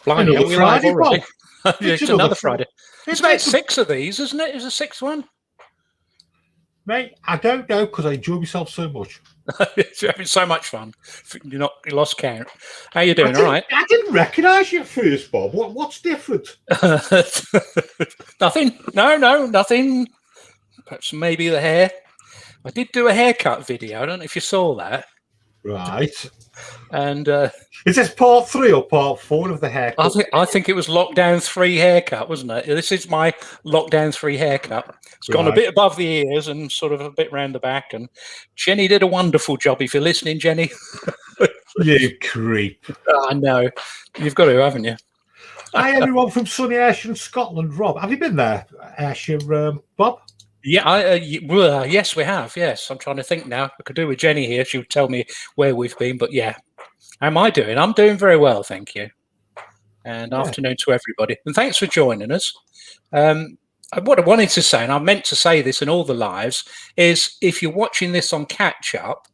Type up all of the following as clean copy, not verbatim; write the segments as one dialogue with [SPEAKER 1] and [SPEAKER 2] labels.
[SPEAKER 1] Blimey,
[SPEAKER 2] Another
[SPEAKER 1] are we live
[SPEAKER 2] Friday,
[SPEAKER 1] already?
[SPEAKER 2] Bob.
[SPEAKER 1] It's another Friday. It's about 6 of these, isn't it? Is a 6th one?
[SPEAKER 2] Mate, I don't know because I enjoy myself so much.
[SPEAKER 1] You're having so much fun. You lost count. How you doing? All right.
[SPEAKER 2] I didn't recognise you at first, Bob. What's different?
[SPEAKER 1] Nothing. No, nothing. Perhaps maybe the hair. I did do a haircut video. I don't know if you saw that.
[SPEAKER 2] Right.
[SPEAKER 1] And
[SPEAKER 2] is this part 3 or part 4 of the haircut?
[SPEAKER 1] I think it was lockdown 3 haircut, wasn't it? This is my lockdown 3 haircut. It's gone a bit above the ears and sort of a bit round the back. And Jenny did a wonderful job. If you're listening, Jenny.
[SPEAKER 2] You creep.
[SPEAKER 1] I know. You've got to, haven't you?
[SPEAKER 2] Hi, everyone from sunny Ayrshire in Scotland. Rob, have you been there, Ayrshire, Bob?
[SPEAKER 1] Yeah, yes, we have. Yes, I'm trying to think now. I could do with Jenny here. She would tell me where we've been. But yeah, how am I doing? I'm doing very well, thank you. And afternoon to everybody. And thanks for joining us. What I wanted to say, and I meant to say this in all the lives, is if you're watching this on catch up,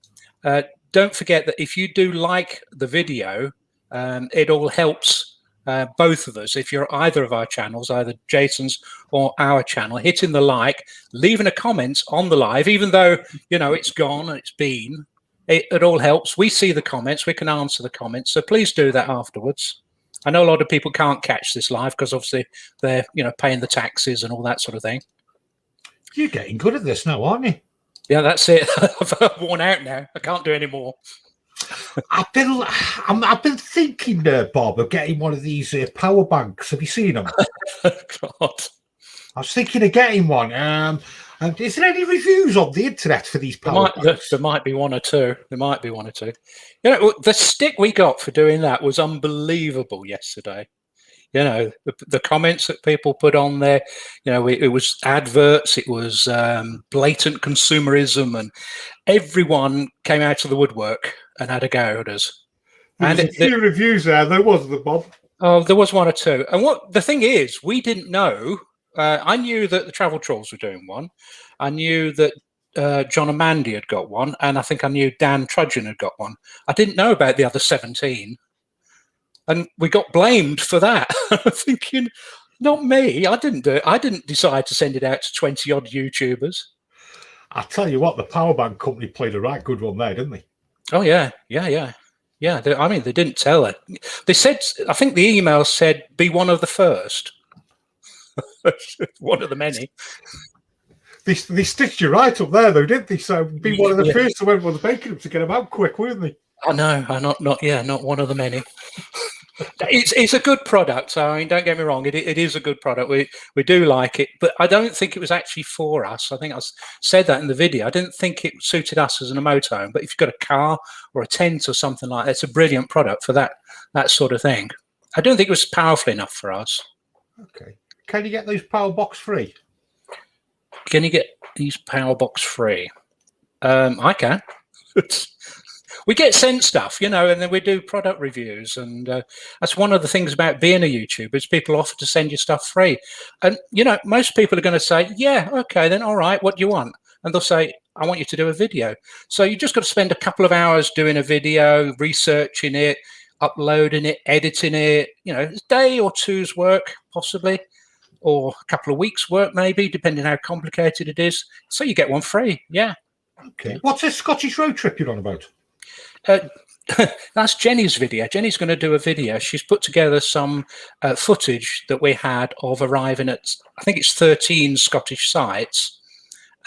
[SPEAKER 1] don't forget that if you do like the video, it all helps both of us. If you're either of our channels, either Jason's or our channel, hitting the like, leaving a comment on the live, even though it's gone and it's been, it all helps. We see the comments, we can answer the comments, so please do that afterwards. I know a lot of people can't catch this live because obviously they're paying the taxes and all that sort of thing.
[SPEAKER 2] You're getting good at this now, aren't you?
[SPEAKER 1] Yeah, that's it. I've worn out now. I can't do any more.
[SPEAKER 2] I've been thinking, Bob, of getting one of these power banks. Have you seen them?
[SPEAKER 1] God.
[SPEAKER 2] I was thinking of getting one. Is there any reviews on the internet for these power banks?
[SPEAKER 1] There might be one or two. There might be one or two. The stick we got for doing that was unbelievable yesterday. The comments that people put on there, it was adverts, it was blatant consumerism, and everyone came out of the woodwork and had a go at us.
[SPEAKER 2] There was a few reviews there wasn't there, Bob?
[SPEAKER 1] Oh, there was one or two. And what the thing is, we didn't know. I knew that the Travel Trolls were doing one. I knew that John and Mandy had got one, and I think I knew Dan Trudgeon had got one. I didn't know about the other 17. And we got blamed for that. Thinking, not me. I didn't do it. I didn't decide to send it out to 20 odd YouTubers.
[SPEAKER 2] I tell you what, the power bank company played a right good one there, didn't they?
[SPEAKER 1] Oh yeah. They didn't tell it. They said, I think the email said, "Be one of the first." One of the many.
[SPEAKER 2] They stitched you right up there, though, didn't they? So be one of the first to everyone was making them to get them out quick, weren't they?
[SPEAKER 1] I know. Not one of the many. It's a good product. So, I mean, don't get me wrong. It is a good product. We do like it, but I don't think it was actually for us. I think I said that in the video. I didn't think it suited us as a motorhome. But if you've got a car or a tent or something like that, it's a brilliant product for that sort of thing. I don't think it was powerful enough for us.
[SPEAKER 2] Okay. Can you get those power box free?
[SPEAKER 1] Can you get these power box free? I can. We get sent stuff, and then we do product reviews, and that's one of the things about being a YouTuber is people offer to send you stuff free. And most people are going to say, yeah, okay, then all right, what do you want? And they'll say, I want you to do a video. So you just got to spend a couple of hours doing a video, researching it, uploading it, editing it, a day or two's work possibly, or a couple of weeks work maybe, depending how complicated it is. So you get one free. Yeah.
[SPEAKER 2] Okay. What's this Scottish road trip you're on about?
[SPEAKER 1] That's Jenny's video. Jenny's going to do a video. She's put together some footage that we had of arriving at, I think it's 13 Scottish sites,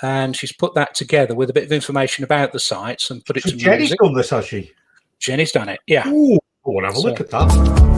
[SPEAKER 1] and she's put that together with a bit of information about the sites and put it to music.
[SPEAKER 2] Jenny's done this, has she?
[SPEAKER 1] Jenny's done it, yeah.
[SPEAKER 2] Ooh, I want to have a look at that.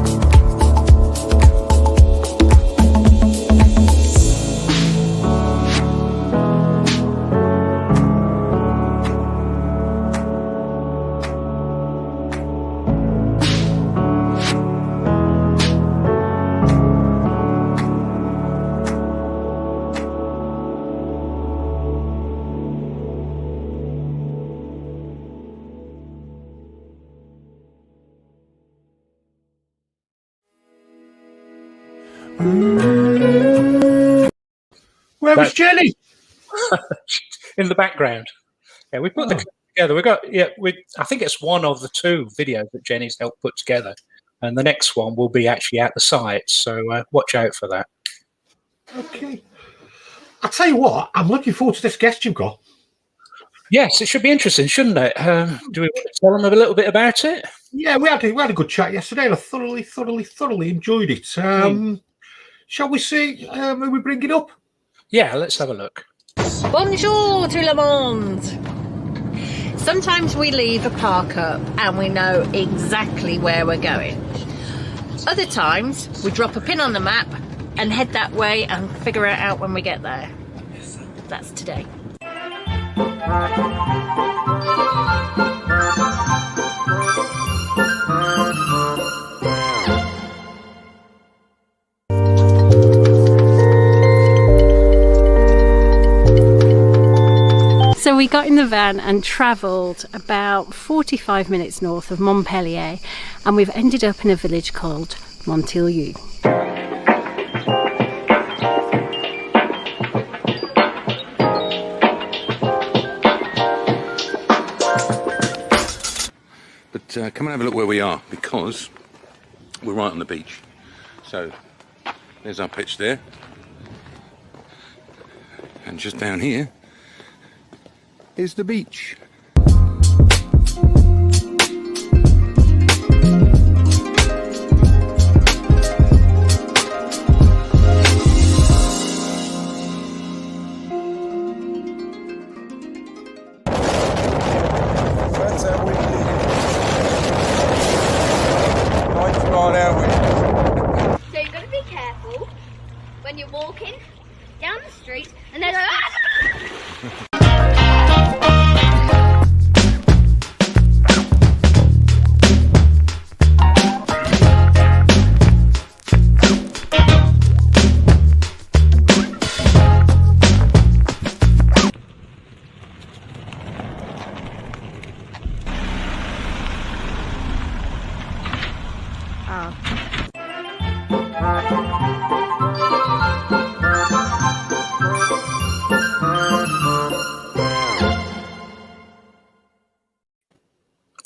[SPEAKER 2] Where was Jenny?
[SPEAKER 1] In the background. Yeah, we put the clip together. I think it's one of the two videos that Jenny's helped put together. and the next one will be actually at the site. So watch out for that.
[SPEAKER 2] Okay. I'll tell you what, I'm looking forward to this guest you've got.
[SPEAKER 1] Yes, it should be interesting, shouldn't it? Do we tell them a little bit about it?
[SPEAKER 2] Yeah, we had a good chat yesterday, and I thoroughly enjoyed it. Shall we see who we bring it up?
[SPEAKER 1] Yeah, let's have a look.
[SPEAKER 3] Bonjour tout le monde. Sometimes we leave a park up and we know exactly where we're going. Other times we drop a pin on the map and head that way and figure it out when we get there. That's today.
[SPEAKER 4] So we got in the van and travelled about 45 minutes north of Montpellier, and we've ended up in a village called Montilieu.
[SPEAKER 5] But come and have a look where we are, because we're right on the beach. So there's our pitch there, and just down here is the beach.
[SPEAKER 6] That's how we live. Life's right out with.
[SPEAKER 7] So you've got to be careful when you're walking down the street and there's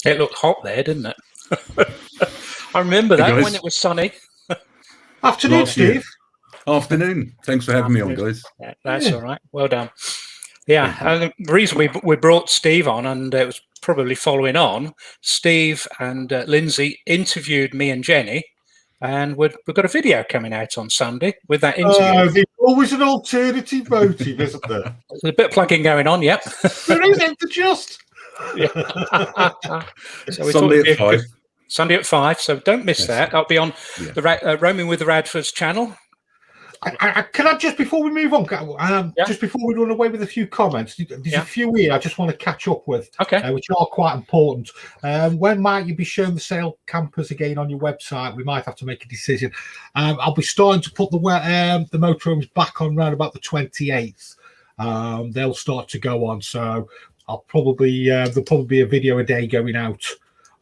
[SPEAKER 1] It looked hot there, didn't it? I remember that when it was sunny.
[SPEAKER 2] Afternoon, Steve.
[SPEAKER 5] Afternoon. Thanks for having me on, guys.
[SPEAKER 1] Yeah, that's all right. Well done. Yeah, and the reason we brought Steve on, and it was probably following on, Steve and Lindsay interviewed me and Jenny, and we've got a video coming out on Sunday with that interview.
[SPEAKER 2] There's always an alternative motive, isn't there?
[SPEAKER 1] There's a bit of plugging going on, yep.
[SPEAKER 2] There isn't, just.
[SPEAKER 1] Yeah. So we
[SPEAKER 5] Sunday at 5.
[SPEAKER 1] Sunday at 5, so don't miss that. I'll be on the Roaming with the Radfords channel.
[SPEAKER 2] Can I just, before we move on, just before we run away with a few comments, there's a few here I just want to catch up with, which are quite important. When might you be showing the sale campers again on your website? We might have to make a decision. I'll be starting to put the motorhomes back on around about the 28th. They'll start to go on, so I'll probably there'll probably be a video a day going out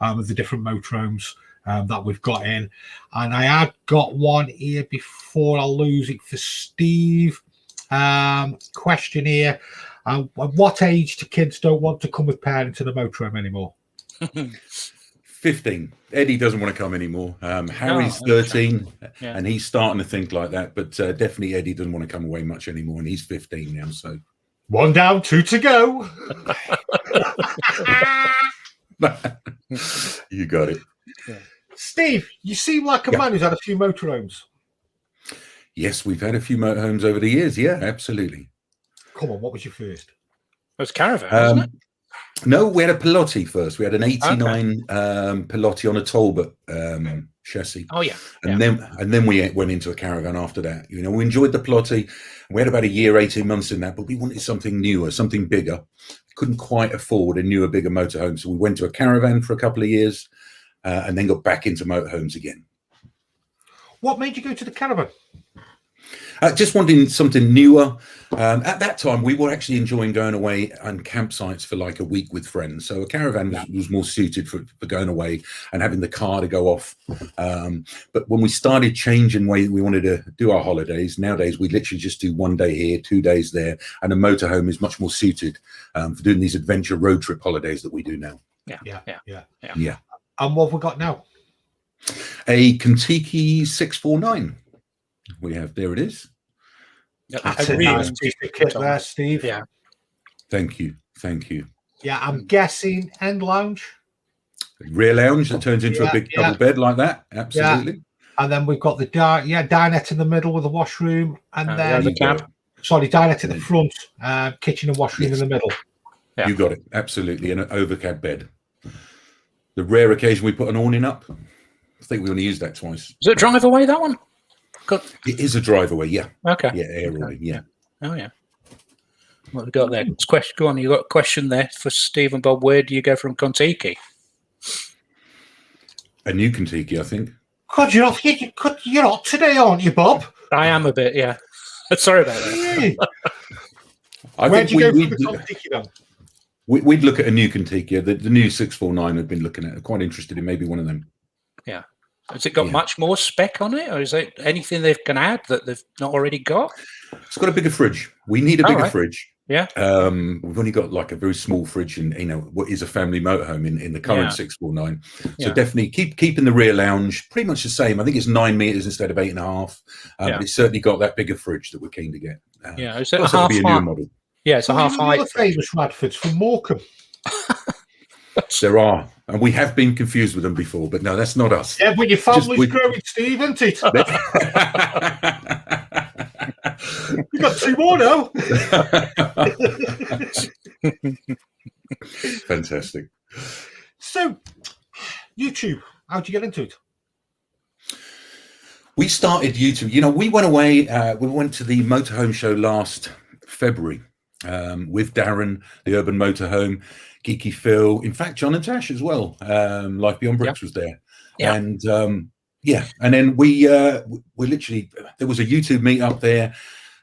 [SPEAKER 2] of the different motorhomes that we've got in. And I had got one here before I lose it for Steve. Question here: at what age do kids don't want to come with parents in a motorhome anymore?
[SPEAKER 5] 15. Eddie doesn't want to come anymore. Harry's 13, and he's starting to think like that. But definitely Eddie doesn't want to come away much anymore, and he's 15 now. So
[SPEAKER 2] 1 down, 2 to go.
[SPEAKER 5] You got it.
[SPEAKER 2] Yeah. Steve, you seem like a man who's had a few motorhomes.
[SPEAKER 5] Yes, we've had a few motorhomes over the years. Yeah, absolutely.
[SPEAKER 2] Come on, what was your first?
[SPEAKER 1] It was Caravan, wasn't it?
[SPEAKER 5] No, we had a Pelotti first. We had an 89 Pelotti on a Talbot chassis.
[SPEAKER 1] Oh, yeah.
[SPEAKER 5] And then we went into a Caravan after that. You know, we enjoyed the Pelotti. We had about a year, 18 months in that, but we wanted something newer, something bigger. Couldn't quite afford a newer, bigger motorhome. So we went to a Caravan for a couple of years and then got back into motorhomes again.
[SPEAKER 2] What made you go to the Caravan?
[SPEAKER 5] Just wanting something newer. At that time, we were actually enjoying going away on campsites for like a week with friends. So a Caravan was more suited for going away and having the car to go off. But when we started changing way we wanted to do our holidays, nowadays we literally just do 1 day here, 2 days there. And a motorhome is much more suited for doing these adventure road trip holidays that we do now.
[SPEAKER 2] Yeah. And what have we got now?
[SPEAKER 5] A Kentucky 649. We have, there it is.
[SPEAKER 2] That's a nice piece of kit there, Steve.
[SPEAKER 1] Yeah.
[SPEAKER 5] Thank you. Thank you.
[SPEAKER 2] Yeah, I'm guessing end lounge.
[SPEAKER 5] Rear lounge that turns into a big double bed like that. Absolutely.
[SPEAKER 2] Yeah. And then we've got the dinette in the middle with the washroom, and then dinette in the front, kitchen and washroom in the middle.
[SPEAKER 5] You got it. Absolutely. And an overcab bed. The rare occasion we put an awning up, I think we only used that twice.
[SPEAKER 1] Is it a drive away, that one?
[SPEAKER 5] It is a drive away, yeah.
[SPEAKER 1] Okay.
[SPEAKER 5] Yeah, air awning, yeah.
[SPEAKER 1] Oh, yeah. What have we got there? Go on, you got a question there for Steve and Bob. Where do you go from Kentucky?
[SPEAKER 5] A new Kentucky, I think.
[SPEAKER 2] God, you're not today, aren't you, Bob?
[SPEAKER 1] I am a bit, yeah. Sorry about that.
[SPEAKER 2] Where'd you go from the Kentucky then?
[SPEAKER 5] We'd look at a new Kentucky. The new 649 I've been looking at. I'm quite interested in maybe one of them.
[SPEAKER 1] Yeah. Has it got much more spec on it, or is it anything they can add that they've not already got?
[SPEAKER 5] It's got a bigger fridge. We need a bigger fridge.
[SPEAKER 1] Yeah.
[SPEAKER 5] We've only got like a very small fridge in, what is a family motorhome in the current 649. So definitely keeping the rear lounge pretty much the same. I think it's 9 meters instead of 8.5. But it's certainly got that bigger fridge that we're keen to get.
[SPEAKER 1] Is it a half
[SPEAKER 5] be a new model?
[SPEAKER 1] Yeah, it's a half height.
[SPEAKER 2] The famous Radfords from Morecambe.
[SPEAKER 5] There are, and we have been confused with them before, but no, that's not us.
[SPEAKER 2] Yeah, but your family's growing, Steve, isn't it? You got 2 more now.
[SPEAKER 5] Fantastic.
[SPEAKER 2] So, YouTube, how'd you get into it?
[SPEAKER 5] We started YouTube. We went away. We went to the Motorhome show last February with Darren, the Urban Motorhome, Geeky Phil, in fact, John and Tash as well. Life Beyond Bricks was there. And and then we literally, there was a YouTube meet up there,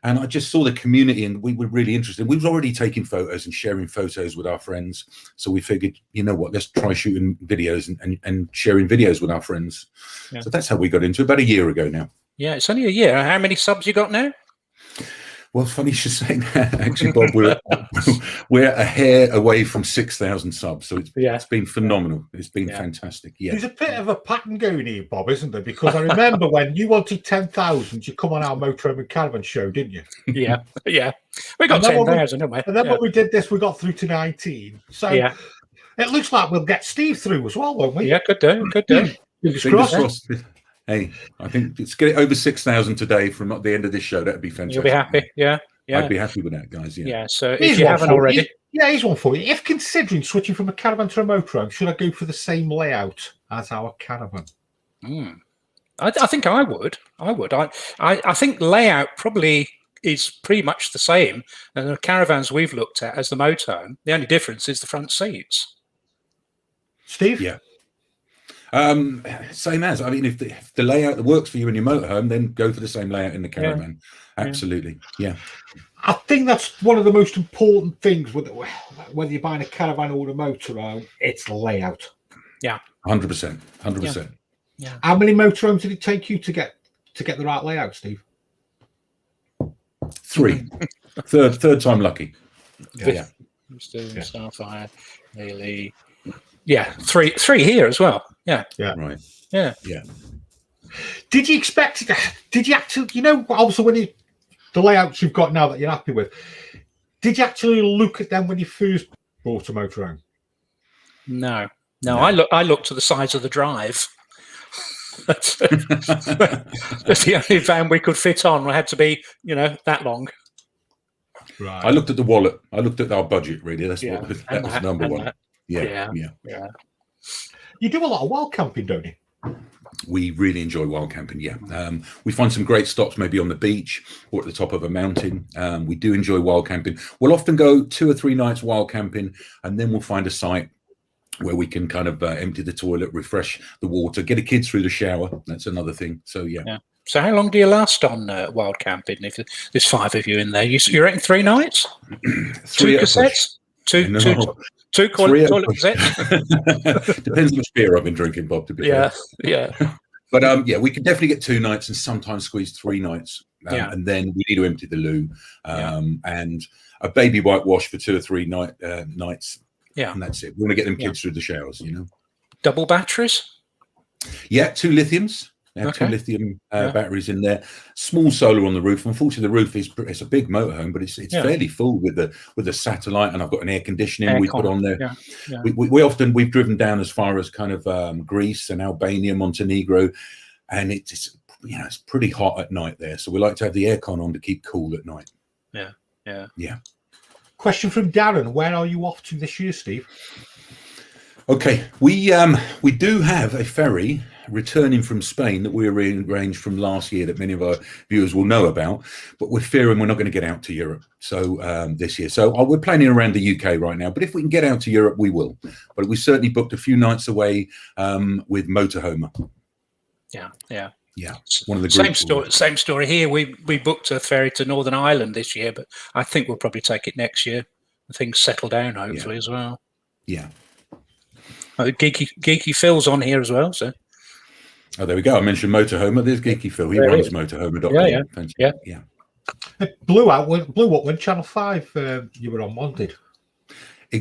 [SPEAKER 5] and I just saw the community, and we were really interested. We were already taking photos and sharing photos with our friends, so we figured, you know what, let's try shooting videos and sharing videos with our friends. So that's how we got into it, about a year ago now.
[SPEAKER 1] Yeah, it's only a year. How many subs you got now?
[SPEAKER 5] Well, funny you should say that. Actually, Bob, we're a hair away from 6,000 subs, so it's been phenomenal. It's been fantastic. Yeah,
[SPEAKER 2] there's a bit of a pattern going here, Bob, isn't there? Because I remember when you wanted 10,000, you come on our Motorhome and Caravan show, didn't you?
[SPEAKER 1] Yeah. We got 10,000, didn't we?
[SPEAKER 2] And then when we did this, we got through to 19. So it looks like we'll get Steve through as well, won't we?
[SPEAKER 1] Yeah, could do.
[SPEAKER 5] Fingers crossed. Hey, I think let's get it over 6,000 today from the end of this show. That'd be fantastic.
[SPEAKER 1] You'll be happy, yeah.
[SPEAKER 5] I'd be happy with that, guys. Yeah.
[SPEAKER 1] So if you haven't already,
[SPEAKER 2] here's one for you. If considering switching from a Caravan to a Motorhome, should I go for the same layout as our Caravan?
[SPEAKER 1] I think I would. I think layout probably is pretty much the same as the Caravans we've looked at as the Motorhome. The only difference is the front seats.
[SPEAKER 2] Steve?
[SPEAKER 5] Yeah. Same as, I mean, if the layout that works for you in your motorhome, then go for the same layout in the Caravan. Absolutely. Yeah.
[SPEAKER 2] I think that's one of the most important things with whether you're buying a Caravan or a motorhome, it's the layout.
[SPEAKER 1] Yeah.
[SPEAKER 5] 100%.
[SPEAKER 1] Yeah.
[SPEAKER 2] How many motorhomes did it take you to get the right layout, Steve?
[SPEAKER 5] 3. Third time lucky.
[SPEAKER 1] Yeah. Starfire, Haley. Yeah, three here as well. Yeah.
[SPEAKER 5] Right.
[SPEAKER 1] Yeah.
[SPEAKER 2] Did you expect it? Did you actually, obviously when the layouts you've got now that you're happy with, did you actually look at them when you first bought a motorhome? No.
[SPEAKER 1] I looked to the size of the drive. That's the only van we could fit on. It had to be, that long.
[SPEAKER 5] Right. I looked at the wallet. I looked at our budget. Really, that was number one. Yeah.
[SPEAKER 2] You do a lot of wild camping, don't you?
[SPEAKER 5] We really enjoy wild camping. Yeah, we find some great stops, maybe on the beach or at the top of a mountain. We do enjoy wild camping. We'll often go 2 or 3 nights wild camping, and then we'll find a site where we can kind of empty the toilet, refresh the water, get the kids through the shower. That's another thing. So yeah.
[SPEAKER 1] So how long do you last on wild camping? If there's 5 of you in there, you reckon 3 nights? 2 cassettes? Two toilet cassettes?
[SPEAKER 5] Depends how much beer I've been drinking, Bob, to be fair.
[SPEAKER 1] Yeah.
[SPEAKER 5] But we can definitely get 2 nights and sometimes squeeze 3 nights. And then we need to empty the loo and a baby whitewash for 2 or 3 nights. Yeah. And that's it. We want to get them kids through the showers,
[SPEAKER 1] Double batteries?
[SPEAKER 5] Yeah, 2 lithiums. They have 2 lithium batteries in there. Small solar on the roof. Unfortunately, the roof it's a big motorhome, but it's fairly full with the satellite, and I've got an air conditioning we put on there. We've driven down as far as kind of Greece and Albania, Montenegro, and it's pretty hot at night there. So we like to have the aircon on to keep cool at night. Yeah.
[SPEAKER 2] Question from Darren: where are you off to this year, Steve?
[SPEAKER 5] Okay, we do have a ferry returning from Spain that we arranged from last year that many of our viewers will know about, but we're fearing we're not going to get out to Europe this year. So we're planning around the UK right now, but if we can get out to Europe, we will. But we certainly booked a few nights away with Motorhome.
[SPEAKER 1] Yeah.
[SPEAKER 5] One of the
[SPEAKER 1] same story here. We booked a ferry to Northern Ireland this year, but I think we'll probably take it next year. Things settle down hopefully as well.
[SPEAKER 5] Yeah.
[SPEAKER 1] Geeky Phil's on here as well. So.
[SPEAKER 5] Oh, there we go. I mentioned Motorhome. There's Geeky Phil. He runs Motorhome.com. Yeah.
[SPEAKER 2] It blew up when Channel 5 you were on, wasn't it?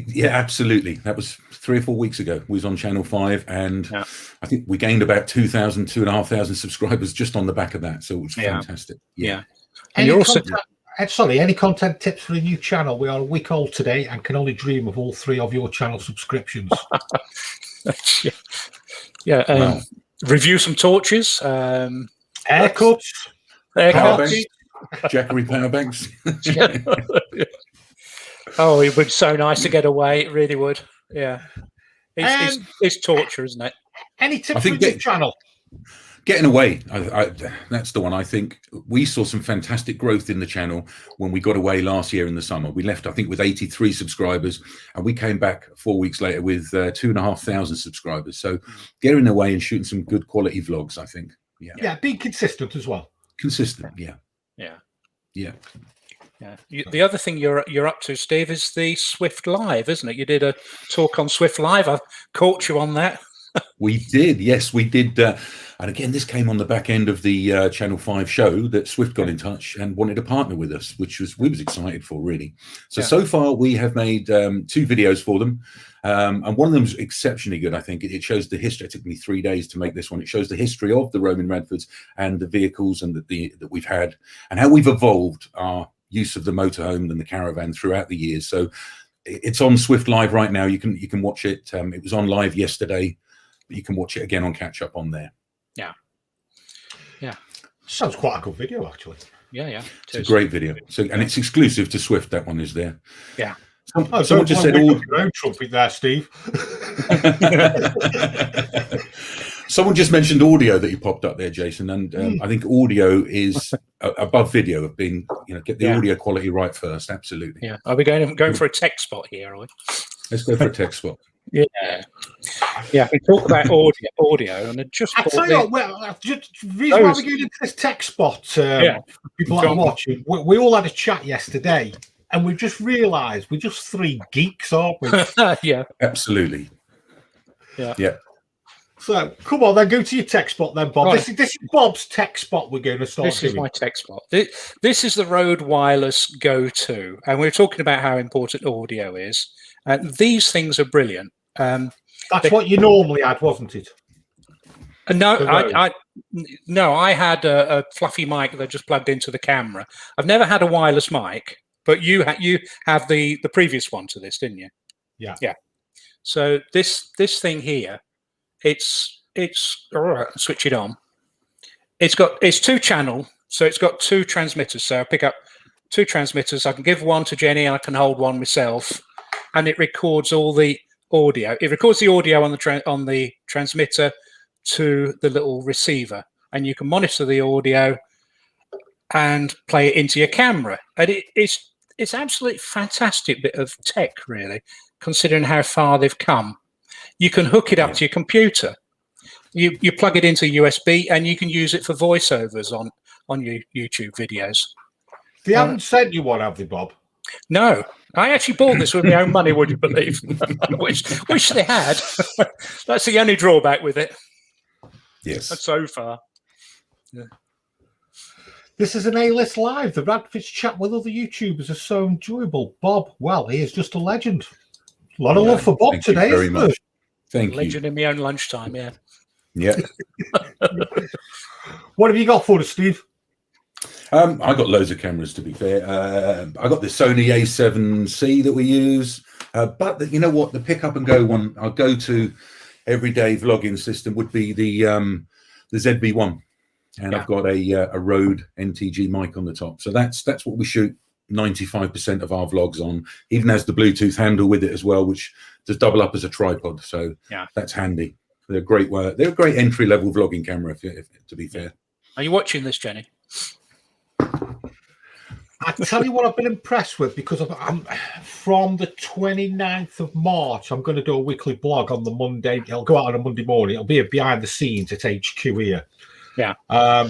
[SPEAKER 5] Yeah, absolutely. That was 3 or 4 weeks ago. We was on Channel 5, and I think we gained about 2,500 subscribers just on the back of that. So it was fantastic. Yeah.
[SPEAKER 2] And you're also any content tips for a new channel? We are a week old today and can only dream of all 3 of your channel subscriptions.
[SPEAKER 1] Review some torches,
[SPEAKER 2] haircuts,
[SPEAKER 5] Jackery power banks.
[SPEAKER 1] Oh, it would be so nice to get away. It really would. Yeah. It's torture, isn't it?
[SPEAKER 2] Any tips for your channel?
[SPEAKER 5] Getting away. That's the one. I think we saw some fantastic growth in the channel when we got away last year in the summer. We left, I think, with 83 subscribers, and we came back 4 weeks later with 2,500 subscribers. So getting away and shooting some good quality vlogs, I think.
[SPEAKER 2] Yeah, being consistent as well.
[SPEAKER 5] Consistent, yeah.
[SPEAKER 1] The other thing you're up to, Steve, is the Swift Live, isn't it? You did a talk on Swift Live. I've caught you on that.
[SPEAKER 5] We did, yes, we did. And again, this came on the back end of the Channel 5 show that Swift got in touch and wanted to partner with us, which we was excited for, really. So far we have made 2 videos for them. And one of them is exceptionally good, I think. It shows the history. It took me 3 days to make this one. It shows the history of the Roaming Radfords and the vehicles and that we've had, and how we've evolved our use of the motorhome and the caravan throughout the years. So it's on Swift Live right now. You can watch it. It was on live yesterday, but you can watch it again on catch up on there.
[SPEAKER 2] Sounds quite a good video, actually.
[SPEAKER 5] It's a great video. So, and it's exclusive to Swift. That one is there.
[SPEAKER 2] Someone just said your own trumpet there, Steve.
[SPEAKER 5] Someone just mentioned audio that you popped up there, Jason, and I think audio is above video of being, get the audio quality right first. Absolutely.
[SPEAKER 1] Yeah. Are we going for a tech spot here? Are we?
[SPEAKER 5] Let's go for a tech spot.
[SPEAKER 1] We talk about audio, and I just.
[SPEAKER 2] I tell you what, the reason why we get into this tech spot, people that are watching, we all had a chat yesterday, and we've just realised we're just 3 geeks, aren't we?
[SPEAKER 1] Yeah,
[SPEAKER 5] absolutely. Yeah.
[SPEAKER 2] So come on, then go to your tech spot, then, Bob. Right. This is Bob's tech spot. We're going to start.
[SPEAKER 1] This is my tech spot. This is the Rode Wireless go-to, and we're talking about how important audio is. These things are brilliant.
[SPEAKER 2] That's what you normally had, wasn't it?
[SPEAKER 1] No, I had a fluffy mic that just plugged into the camera. I've never had a wireless mic, but you have the previous one to this, didn't you?
[SPEAKER 2] Yeah.
[SPEAKER 1] So this thing here, it's switch it on. It's 2 channel, so it's got 2 transmitters. So I pick up 2 transmitters. I can give one to Jenny, and I can hold one myself, and it records all the audio. It records the audio on the transmitter to the little receiver, and you can monitor the audio and play it into your camera. And it's absolutely fantastic bit of tech, really, considering how far they've come. You can hook it up to your computer. You plug it into USB, and you can use it for voiceovers on your YouTube videos.
[SPEAKER 2] They haven't sent you one, have they, Bob?
[SPEAKER 1] No, I actually bought this with my own money, would you believe? Wish they had. That's the only drawback with it.
[SPEAKER 5] Yes.
[SPEAKER 1] So far. Yeah.
[SPEAKER 2] This is an A-list live. The Radfords chat with other YouTubers are so enjoyable. Bob, well, he is just a legend. A lot of love for Bob today.
[SPEAKER 5] Thank you very much. Thank you.
[SPEAKER 1] Legend in my own lunchtime, yeah.
[SPEAKER 5] Yeah.
[SPEAKER 2] What have you got for us, Steve?
[SPEAKER 5] I got loads of cameras, to be fair. I got the Sony A7C that we use, but you know what? The pick up and go one, our go-to everyday vlogging system would be the ZV-1, and I've got a Rode NTG mic on the top. So that's what we shoot 95% of our vlogs on. Even has the Bluetooth handle with it as well, which does double up as a tripod. So that's handy. They're great work. They're a great entry-level vlogging camera, if to be fair.
[SPEAKER 1] Are you watching this, Jenny?
[SPEAKER 2] I tell you what I've been impressed with, because I'm from the 29th of March, I'm going to do a weekly blog on the Monday. It'll go out on a Monday morning. It'll be a behind the scenes at HQ here.
[SPEAKER 1] Yeah.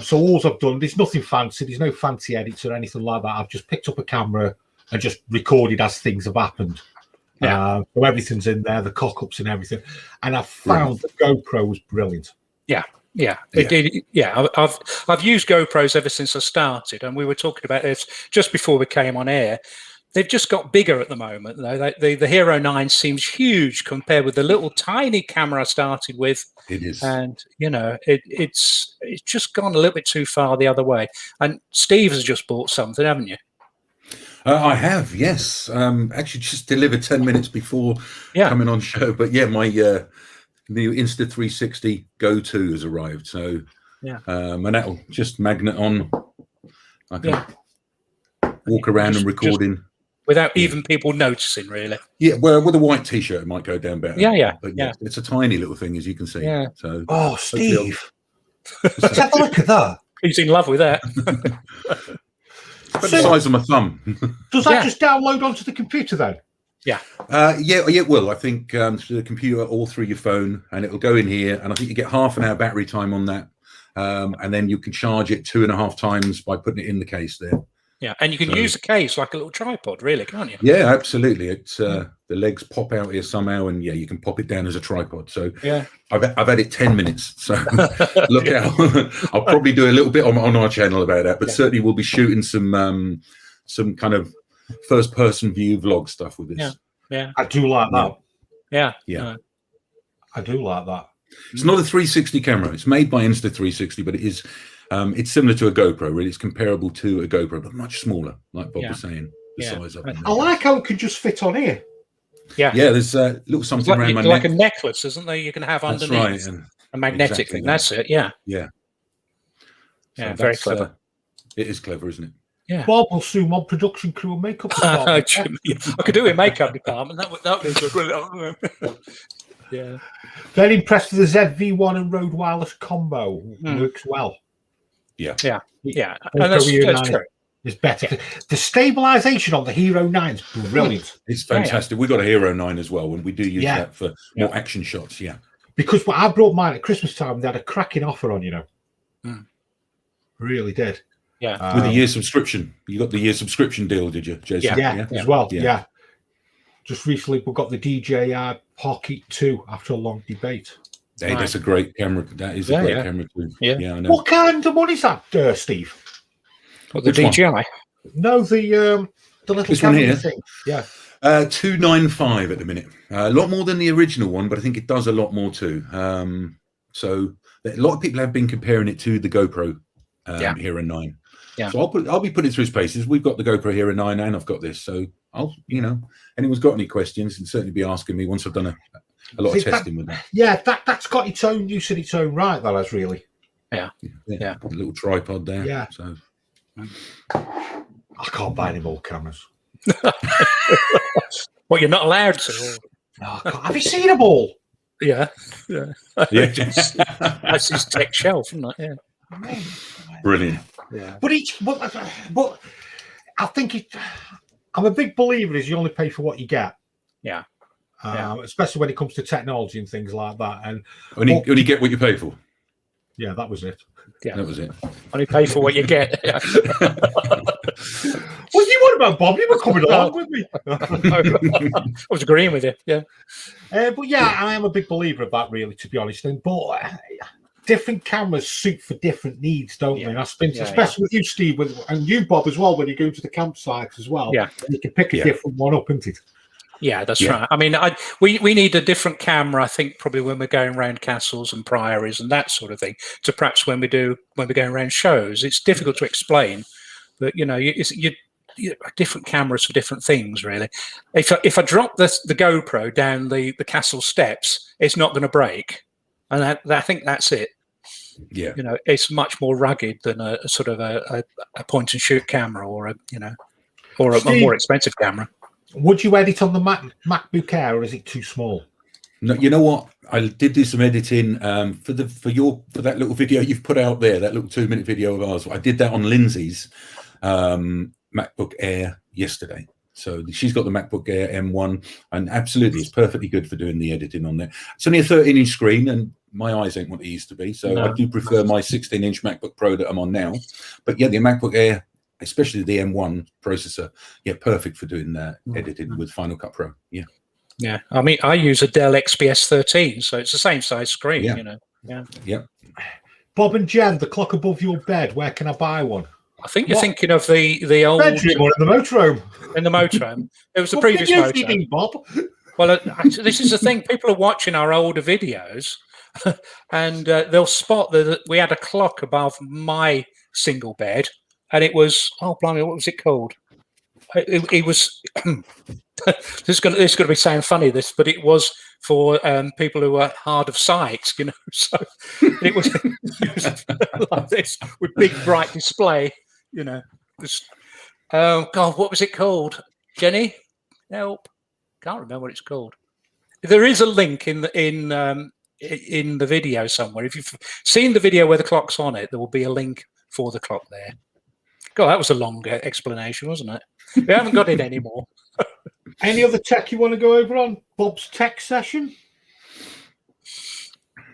[SPEAKER 2] So all I've done, there's nothing fancy. There's no fancy edits or anything like that. I've just picked up a camera and just recorded as things have happened.
[SPEAKER 1] Yeah.
[SPEAKER 2] So everything's in there, the cock-ups and everything. And I found the GoPro was brilliant.
[SPEAKER 1] Yeah. I've used GoPros ever since I started, and we were talking about this just before we came on air. They've just got bigger at the moment, though. The Hero 9 seems huge compared with the little tiny camera I started with.
[SPEAKER 5] It is,
[SPEAKER 1] and you know, it's just gone a little bit too far the other way. And Steve has just bought something, haven't you?
[SPEAKER 5] I have, yes. Actually, just delivered 10 minutes before coming on show. But yeah, my new Insta360 Go2 has arrived. So and that'll just magnet on. I can walk around and recording
[SPEAKER 1] without even people noticing, really.
[SPEAKER 5] Yeah, well, with a white T-shirt, it might go down better.
[SPEAKER 1] But
[SPEAKER 5] it's a tiny little thing, as you can see.
[SPEAKER 1] Yeah.
[SPEAKER 5] So,
[SPEAKER 2] Steve, let's have a look at that.
[SPEAKER 1] He's in love with that.
[SPEAKER 5] It's the size of my thumb.
[SPEAKER 2] Does that just download onto the computer then?
[SPEAKER 5] Yeah, it will. I think through the computer or through your phone, and it'll go in here. And I think you get half an hour battery time on that, and then you can charge it 2.5 times by putting it in the case there.
[SPEAKER 1] Yeah, and you can use the case like a little tripod, really, can't you?
[SPEAKER 5] Yeah, absolutely. It's the legs pop out here somehow, and you can pop it down as a tripod. So I've had it 10 minutes. So look out! I'll probably do a little bit on our channel about that, but certainly we'll be shooting some kind of first-person view vlog stuff with this.
[SPEAKER 1] Yeah,
[SPEAKER 2] I do like that.
[SPEAKER 1] Yeah.
[SPEAKER 2] I do like that.
[SPEAKER 5] It's not a 360 camera. It's made by Insta360, but it is. It's similar to a GoPro, really. It's comparable to a GoPro, but much smaller, like Bob was saying. The size of it.
[SPEAKER 2] I like how it can just fit on here.
[SPEAKER 1] Yeah,
[SPEAKER 5] there's a little something around my neck.
[SPEAKER 1] Like a necklace, isn't there? You can have underneath.
[SPEAKER 5] That's right.
[SPEAKER 1] A magnetic thing. That's it. Yeah.
[SPEAKER 5] So
[SPEAKER 1] very clever.
[SPEAKER 5] It is clever, isn't it?
[SPEAKER 2] Yeah. Bob will soon on production crew and makeup department.
[SPEAKER 1] I could do a makeup department. That would be good. Yeah.
[SPEAKER 2] Very impressed with the ZV-1 and Rode wireless combo. Works well.
[SPEAKER 1] Yeah. And that's true.
[SPEAKER 2] It's better. The stabilization on the Hero 9 is brilliant.
[SPEAKER 5] It's fantastic. We got a Hero 9 as well, and we do use that for more action shots. Yeah.
[SPEAKER 2] Because I brought mine at Christmas time, they had a cracking offer on, Really did.
[SPEAKER 1] Yeah.
[SPEAKER 5] With a year subscription. You got the year subscription deal, did you, Jason?
[SPEAKER 2] Yeah, as well. Yeah. Just recently, we got the Dji Pocky 2 after a long debate.
[SPEAKER 5] Hey, that's a great camera. That is a great camera too. Yeah, I know.
[SPEAKER 2] What kind of money is that, Steve?
[SPEAKER 1] What, the DJI?
[SPEAKER 2] No, the little camera thing. Yeah.
[SPEAKER 5] 295 at the minute. A lot more than the original one, but I think it does a lot more too. So a lot of people have been comparing it to the GoPro Hero 9. Yeah. So I'll be putting it through its paces. We've got the GoPro Hero 9 and I've got this. So I'll, anyone's got any questions, and certainly be asking me once I've done a lot of testing with that.
[SPEAKER 2] Yeah, that's got its own use in its own right, that has really.
[SPEAKER 1] Yeah.
[SPEAKER 5] A little tripod there.
[SPEAKER 2] Yeah.
[SPEAKER 5] So
[SPEAKER 2] I can't buy any more cameras.
[SPEAKER 1] Well, you're not allowed to.
[SPEAKER 2] No, have you seen them all?
[SPEAKER 1] Yeah. That's his tech shelf, isn't it? Yeah.
[SPEAKER 5] Brilliant.
[SPEAKER 1] Yeah.
[SPEAKER 2] But I think I'm a big believer is you only pay for what you get.
[SPEAKER 1] Yeah.
[SPEAKER 2] Especially when it comes to technology and things like that. And
[SPEAKER 5] only get what you pay for.
[SPEAKER 2] Yeah, that was it.
[SPEAKER 1] Yeah,
[SPEAKER 5] that was it.
[SPEAKER 1] Only pay for what you get.
[SPEAKER 2] What do you want about Bob? You were coming along with me.
[SPEAKER 1] I was agreeing with you. Yeah.
[SPEAKER 2] But yeah, I am a big believer of that, really, to be honest. But different cameras suit for different needs, don't they? And I spent, especially with you, Steve, and you, Bob, as well, when you go to the campsites as well.
[SPEAKER 1] Yeah.
[SPEAKER 2] You can pick a different one up, isn't it?
[SPEAKER 1] Yeah, that's right. I mean, we need a different camera, I think, probably when we're going around castles and priories and that sort of thing, to perhaps when we're going around shows. It's difficult to explain, but you different cameras for different things, really. If I drop the GoPro down the castle steps, it's not going to break, and I think that's it.
[SPEAKER 5] Yeah,
[SPEAKER 1] it's much more rugged than a sort of a point and shoot camera, or a more expensive camera.
[SPEAKER 2] Would you edit on the MacBook Air, or is it too small?
[SPEAKER 5] No, you know what? I did do some editing for that little video you've put out there, that little 2-minute video of ours. I did that on Lindsay's MacBook Air yesterday. So she's got the MacBook Air M1, and absolutely, it's perfectly good for doing the editing on there. It's only a 13-inch screen, and my eyes ain't what they used to be. So I do prefer my 16-inch MacBook Pro that I'm on now. But yeah, the MacBook Air, especially the M1 processor, perfect for doing that editing with Final Cut Pro. Yeah.
[SPEAKER 1] I mean, I use a Dell XPS 13, so it's the same size screen.
[SPEAKER 5] Yeah.
[SPEAKER 2] Bob and Jen, the clock above your bed. Where can I buy one?
[SPEAKER 1] I think you're thinking of the old
[SPEAKER 2] bedroom or in the motorhome.
[SPEAKER 1] In the motorhome, it was the previous motorhome.
[SPEAKER 2] Bob?
[SPEAKER 1] Well, this is the thing. People are watching our older videos, and they'll spot that we had a clock above my single bed, and it was blimey, what was it called? It was. This is going to be sound funny, but it was for people who are hard of sight, So it was like this with big bright display. Oh God, what was it called? Jenny, help! Can't remember what it's called. There is a link in the video somewhere. If you've seen the video where the clock's on it, there will be a link for the clock there. God, that was a long explanation, wasn't it? We haven't got it anymore.
[SPEAKER 2] Any other tech you want to go over on Bob's tech session?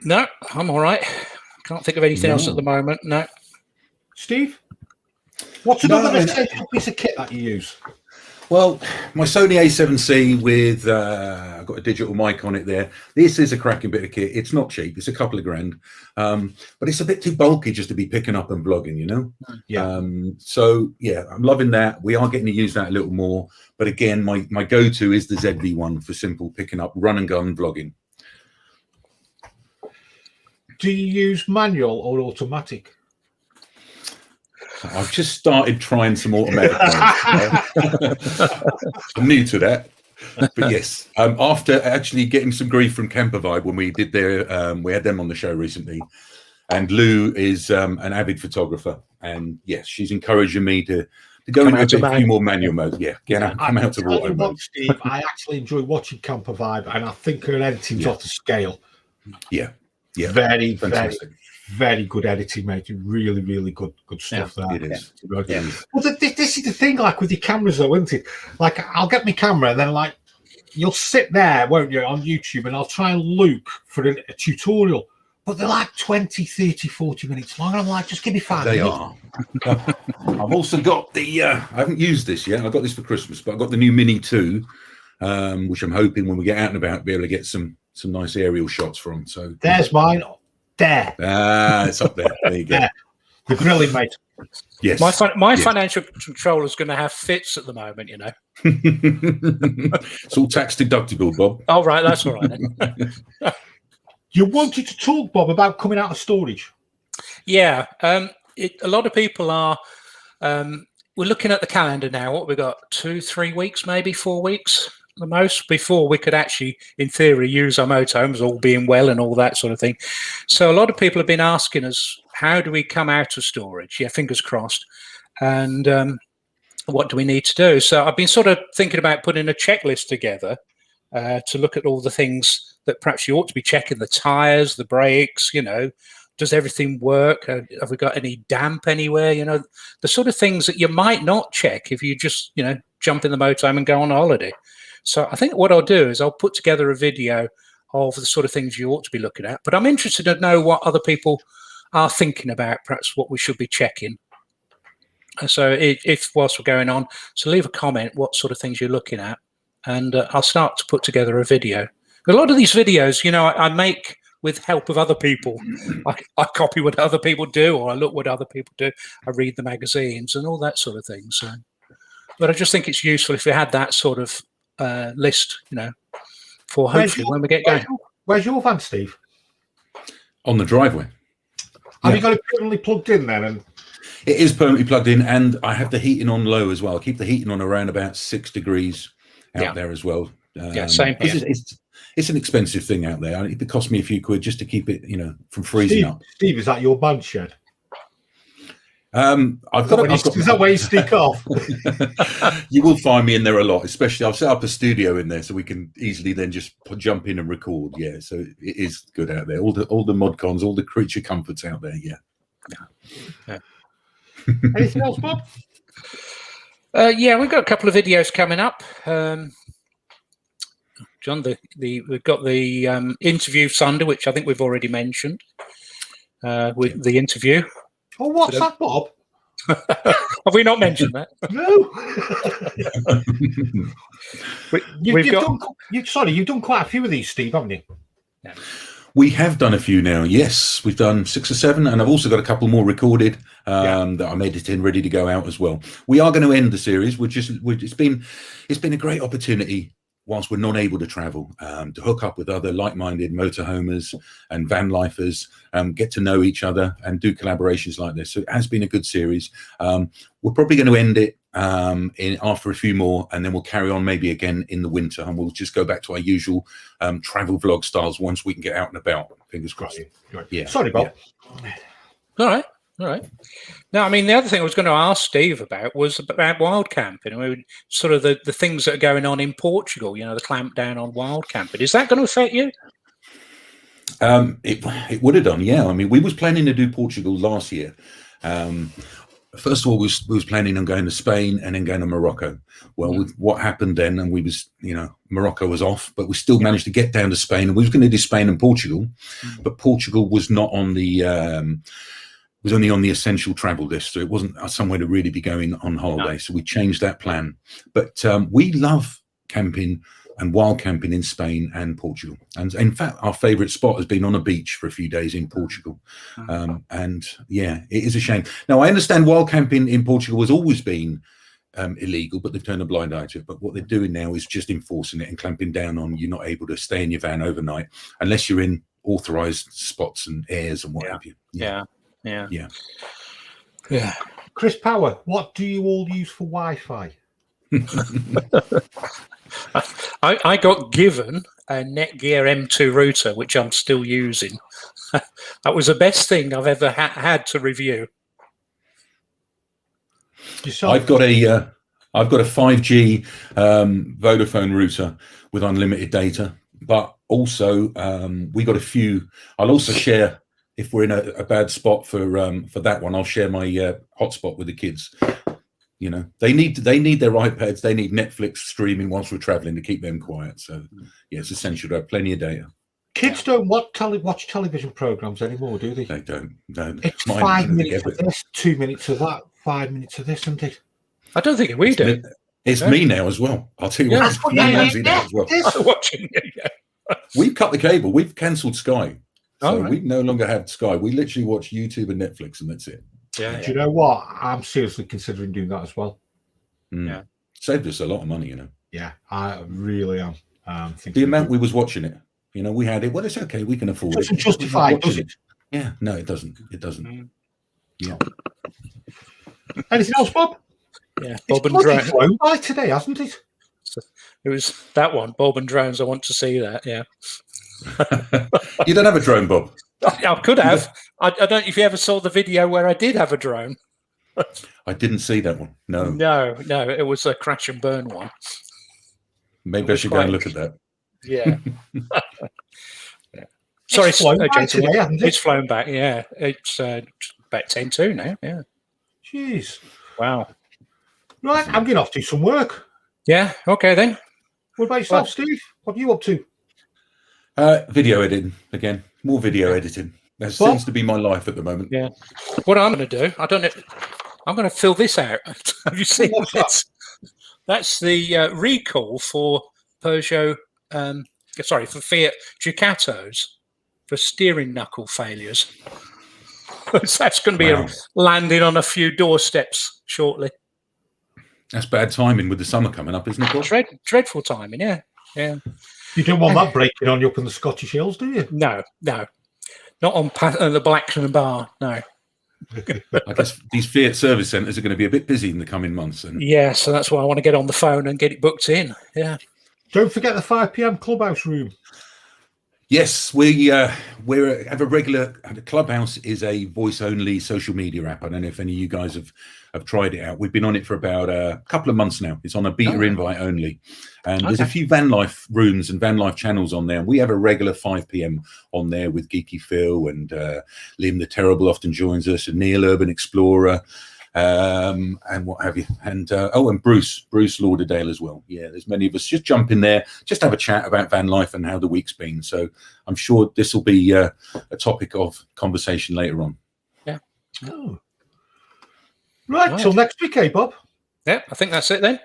[SPEAKER 1] No, I'm all right. Can't think of anything else at the moment. No.
[SPEAKER 2] Steve, what's another essential piece of kit that you use?
[SPEAKER 5] Well, my Sony A7C with I've got a digital mic on it there. This is a cracking bit of kit. It's not cheap. It's a couple of grand, but it's a bit too bulky just to be picking up and vlogging,
[SPEAKER 2] Yeah.
[SPEAKER 5] So yeah, I'm loving that. We are getting to use that a little more. But again, my go-to is the ZV-1 for simple picking up, run and gun vlogging.
[SPEAKER 2] Do you use manual or automatic?
[SPEAKER 5] I've just started trying some automatic ones. I'm new to that, but yes. After actually getting some grief from Campervans when we did we had them on the show recently, and Lou is an avid photographer, and yes, she's encouraging me to go into a few more manual modes. Yeah, come out to auto mode.
[SPEAKER 2] Steve, I actually enjoy watching Campervans, and I think her editing's off the scale.
[SPEAKER 5] Yeah,
[SPEAKER 2] very
[SPEAKER 5] fantastic.
[SPEAKER 2] Very good editing, mate. Really, really good stuff there.
[SPEAKER 5] It is.
[SPEAKER 2] Yeah. Well, this is the thing, like with your cameras, though, isn't it? Like, I'll get my camera, and then like you'll sit there, won't you, on YouTube, and I'll try and look for a tutorial, but they're like 20, 30, 40 minutes long. And I'm like, just give me 5 minutes.
[SPEAKER 5] They are. I've also got the. I haven't used this yet. I got this for Christmas, but I got the new Mini 2, which I'm hoping when we get out and about, be able to get some nice aerial shots from. So
[SPEAKER 2] there's mine. There.
[SPEAKER 5] It's up there. There you go.
[SPEAKER 2] You're brilliant, mate.
[SPEAKER 5] Yes.
[SPEAKER 1] My financial controller is going to have fits at the moment,
[SPEAKER 5] It's all tax deductible, Bob.
[SPEAKER 1] Oh, right. That's all right. Then.
[SPEAKER 2] You wanted to talk, Bob, about coming out of storage.
[SPEAKER 1] Yeah. A lot of people are. We're looking at the calendar now. What we got? 2-3 weeks, maybe 4 weeks. The most before we could actually, in theory, use our motorhomes, all being well and all that sort of thing. So a lot of people have been asking us, how do we come out of storage? Yeah, fingers crossed. And what do we need to do? So I've been sort of thinking about putting a checklist together to look at all the things that perhaps you ought to be checking: the tires, the brakes, does everything work? Have we got any damp anywhere? The sort of things that you might not check if you just, jump in the motorhome and go on holiday. So I think what I'll do is I'll put together a video of the sort of things you ought to be looking at. But I'm interested to know what other people are thinking about, perhaps what we should be checking. So if whilst we're going on, so leave a comment what sort of things you're looking at, and I'll start to put together a video. A lot of these videos, I make with help of other people. I copy what other people do, or I look what other people do. I read the magazines and all that sort of thing. So, but I just think it's useful if you had that sort of list, for hopefully when we get going.
[SPEAKER 2] Where's your van, Steve?
[SPEAKER 5] On the driveway.
[SPEAKER 2] Have you got it permanently plugged in then? And
[SPEAKER 5] it is permanently plugged in, and I have the heating on low as well. I keep the heating on around about 6 degrees out there as well.
[SPEAKER 1] Same here.
[SPEAKER 5] It's an expensive thing out there. It cost me a few quid just to keep it, from freezing up.
[SPEAKER 2] Steve, is that your band shed?
[SPEAKER 5] Is
[SPEAKER 2] that where you stick off?
[SPEAKER 5] You will find me in there a lot, especially I've set up a studio in there so we can easily then just jump in and record. Yeah, so it is good out there. All the mod cons, all the creature comforts out there. Yeah.
[SPEAKER 2] Anything else, Bob?
[SPEAKER 1] We've got a couple of videos coming up. John, we've got the interview Sunday, which I think we've already mentioned. With the interview.
[SPEAKER 2] Oh, what's that, Bob?
[SPEAKER 1] Have we not mentioned that?
[SPEAKER 2] No. You've done quite a few of these, Steve, haven't you?
[SPEAKER 1] Yeah.
[SPEAKER 5] We have done a few now. Yes, we've done 6 or 7, and I've also got a couple more recorded that I'm editing, ready to go out as well. We are going to end the series. It's been a great opportunity whilst we're not able to travel, to hook up with other like-minded motorhomers and van lifers, get to know each other and do collaborations like this. So it has been a good series. We're probably going to end it after a few more, and then we'll carry on maybe again in the winter, and we'll just go back to our usual travel vlog styles once we can get out and about. Fingers crossed.
[SPEAKER 2] Right. Yeah. Sorry, Bob.
[SPEAKER 1] Yeah. All right. Now, I mean, the other thing I was going to ask Steve about was about wild camping. I mean, sort of the things that are going on in Portugal, the clamp down on wild camping. Is that going to affect you?
[SPEAKER 5] It would have done, yeah. I mean, we was planning to do Portugal last year. First of all, we was planning on going to Spain and then going to Morocco. Well, with what happened then, and we was, Morocco was off, but we still managed to get down to Spain, and we was going to do Spain and Portugal, but Portugal was not on the was only on the essential travel list, so it wasn't somewhere to really be going on holiday. So we changed that plan. But we love camping and wild camping in Spain and Portugal. And in fact, our favourite spot has been on a beach for a few days in Portugal. And yeah, it is a shame. Now, I understand wild camping in Portugal has always been illegal, but they've turned a blind eye to it. But what they're doing now is just enforcing it and clamping down on you're not able to stay in your van overnight unless you're in authorised spots and airs and what have you.
[SPEAKER 1] Yeah.
[SPEAKER 2] Chris Power, what do you all use for Wi-Fi?
[SPEAKER 1] I got given a Netgear M2 router, which I'm still using. That was the best thing I've ever had to review.
[SPEAKER 5] I've got a 5G Vodafone router with unlimited data, but also we got a few. I'll also share. If we're in a bad spot for that one, I'll share my hotspot with the kids. They need their iPads. They need Netflix streaming whilst we're traveling to keep them quiet. So yeah, it's essential to have plenty of data.
[SPEAKER 2] Kids don't watch television programs anymore, do they?
[SPEAKER 5] They don't. No.
[SPEAKER 2] It's 5 minutes of this, 2 minutes of that, 5 minutes of this, isn't it?
[SPEAKER 1] I don't think we do.
[SPEAKER 5] It's me now as well. I'll tell you what.
[SPEAKER 2] That's what
[SPEAKER 1] I'm watching.
[SPEAKER 5] We've cut the cable. We've cancelled Sky. So
[SPEAKER 1] right.
[SPEAKER 5] we no longer have Sky. We literally watch YouTube and Netflix, and that's it.
[SPEAKER 2] Yeah. Do you know what? I'm seriously considering doing that as well.
[SPEAKER 1] Yeah.
[SPEAKER 5] Saved us a lot of money,
[SPEAKER 2] Yeah, I really am.
[SPEAKER 5] The amount we was watching it, we had it. Well, it's okay. We can afford it.
[SPEAKER 2] Doesn't justify, does it?
[SPEAKER 5] Yeah. No, it doesn't. It doesn't. Yeah.
[SPEAKER 2] Anything else, Bob?
[SPEAKER 1] Yeah. Bob and
[SPEAKER 2] Drones. Flown by today, hasn't it?
[SPEAKER 1] It was that one, Bob and Drones. I want to see that. Yeah.
[SPEAKER 5] You don't have a drone, Bob?
[SPEAKER 1] I could have. I don't know if you ever saw the video where I did have a drone.
[SPEAKER 5] I didn't see that one. No.
[SPEAKER 1] It was a crash and burn one.
[SPEAKER 5] Maybe I should go and look at that.
[SPEAKER 1] Yeah. Sorry, Jason. It's flown back. Yeah, it's about 10-2 now. Yeah.
[SPEAKER 2] Jeez.
[SPEAKER 1] Wow.
[SPEAKER 2] Right, I'm getting off to do some work.
[SPEAKER 1] Yeah. Okay then.
[SPEAKER 2] What about yourself, Steve? What are you up to?
[SPEAKER 5] Video editing again. More video editing. That seems to be my life at the moment.
[SPEAKER 1] Yeah. What I'm going to do, I don't know. I'm going to fill this out. Have you seen this? That's the recall for Peugeot. For Fiat Ducatos for steering knuckle failures. That's going to be landing on a few doorsteps shortly.
[SPEAKER 5] That's bad timing with the summer coming up, isn't it, Bob?
[SPEAKER 1] Dreadful timing, yeah.
[SPEAKER 2] You don't want that breaking on you up in the Scottish Hills, do you?
[SPEAKER 1] No. Not on the Blackton Bar, no.
[SPEAKER 5] I guess these Fiat service centres are going to be a bit busy in the coming months. And
[SPEAKER 1] yeah, so that's why I want to get on the phone and get it booked in. Yeah.
[SPEAKER 2] Don't forget the 5 p.m. clubhouse room.
[SPEAKER 5] Yes, we have a regular. Clubhouse is a voice-only social media app. I don't know if any of you guys have tried it out. We've been on it for about a couple of months now. It's on a beta invite only, and there's a few van life rooms and van life channels on there. We have a regular 5 p.m. on there with Geeky Phil and Liam the Terrible often joins us, and Neil Urban Explorer. And what have you, and Bruce Lauderdale as well. Yeah, there's many of us. Just jump in there, just have a chat about van life and how the week's been. So I'm sure this will be a topic of conversation later on.
[SPEAKER 1] Yeah.
[SPEAKER 2] Oh. Right, till next week, Bob.
[SPEAKER 1] Yeah, I think that's it then.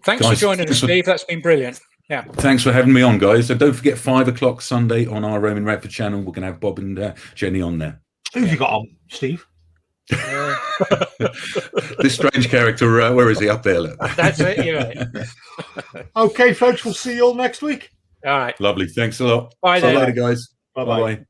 [SPEAKER 1] Thanks for joining us, Steve. That's been brilliant. Yeah.
[SPEAKER 5] Thanks for having me on, guys. So don't forget 5 o'clock Sunday on our Roaming Radfords channel. We're gonna have Bob and Jenny on there.
[SPEAKER 2] Who've you got on, Steve?
[SPEAKER 5] This strange character, where is he? Up there, look.
[SPEAKER 1] That's it, you're right.
[SPEAKER 2] Okay, folks, we'll see you all next week.
[SPEAKER 1] All right,
[SPEAKER 5] lovely. Thanks a lot.
[SPEAKER 1] Bye.
[SPEAKER 5] See you later, guys.
[SPEAKER 2] Bye.